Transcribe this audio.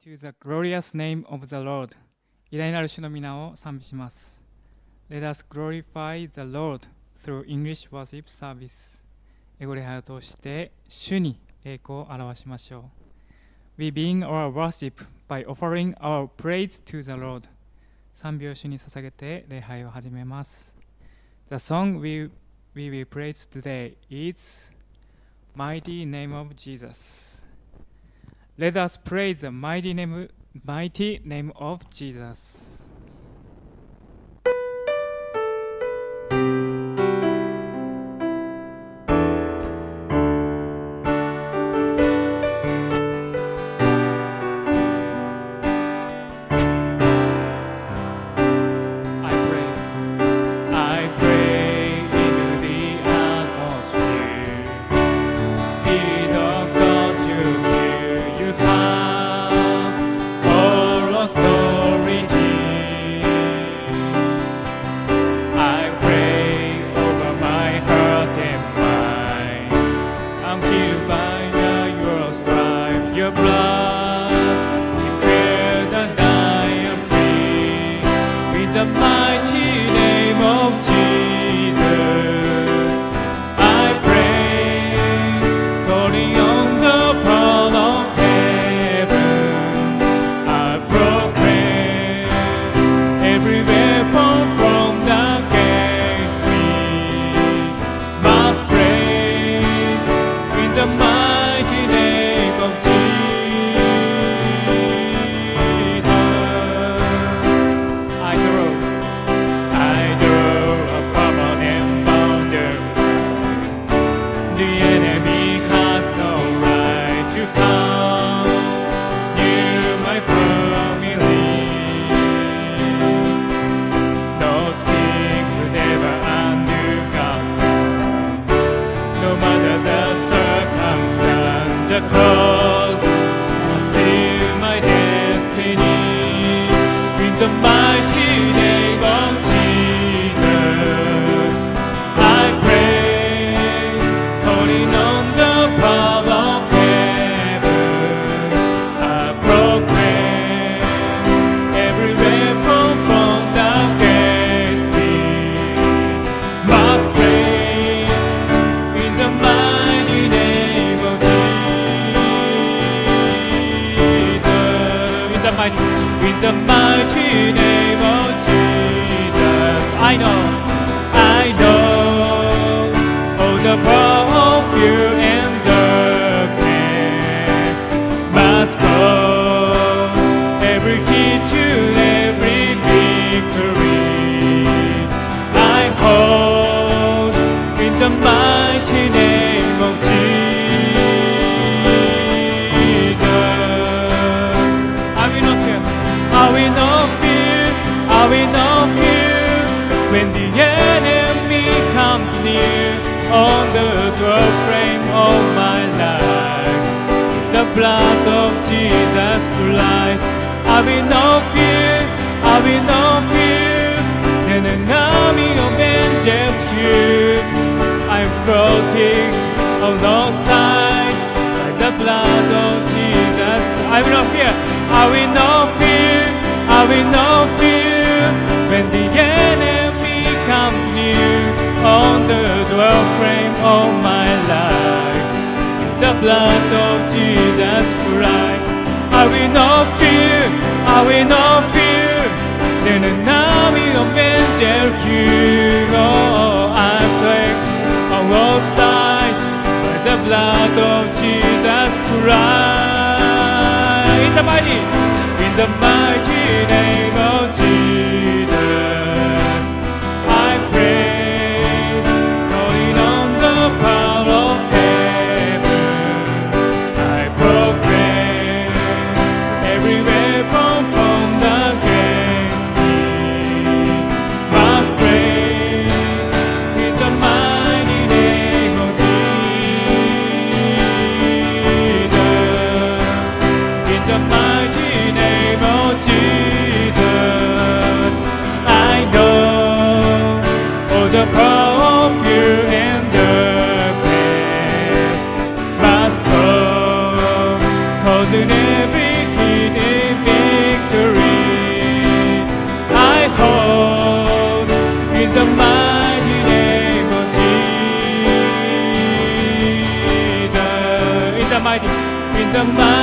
To the glorious name of the Lord. 偉大なる主の皆を賛美します。Let us glorify the Lord through English worship service. 英語礼拝を通して主に栄光を表しましょう。We begin our worship by offering our praise to the Lord. 賛美を主に捧げて礼拝を始めます。The song we will praise today is Mighty Name of Jesus.Let us praise the mighty name of Jesus. I pray into the atmosphere. Spirit of God, you hear, you have all authority. I pray over my heart and mind. I'm healed by your stripe, your blood declared that I am free. With the mighty name of Jesus, I pray, calling on the power of heaven. I proclaim every weapon formed against me must break in the mighty name of Jesus. I draw a permanent boundary. The enemy has no right to come near my family. No scheme could ever undo God's plan. No matter the circumstance, the cross will seal my destiny. In the mighty name of Jesus, I pray, calling on the power of heaven. I proclaim every weapon formed against me must break in the mighty name of Jesus. In the mighty name of Jesus, I know all the power of fear and darkness must go. Every key to every victory I hold in the mighty name of Jesus. I will not fear. I will not fear. I will not fear when the enemy comes near. On the doorframe of my life, the blood of Jesus Christ. I will not fear. I will not fear. An army of angels here. I'm protected on all sides by the blood of Jesus. I will not fear. I will not fear. I will not fear when the enemy comes near. On the doorframe of my life, it's the blood of Jesus Christ. I will not fear. I will not fear. Then an army of angels here. Oh, I'm protected on all sides by the blood of Jesus Christ. In the mighty name of Jesus, I pray, calling on the power of heaven. I proclaim every weapon formed against me must break in the mighty name of Jesus. In the mighty name of Jesus, I know all the power of fear and darkness must go, causing every key จะไม่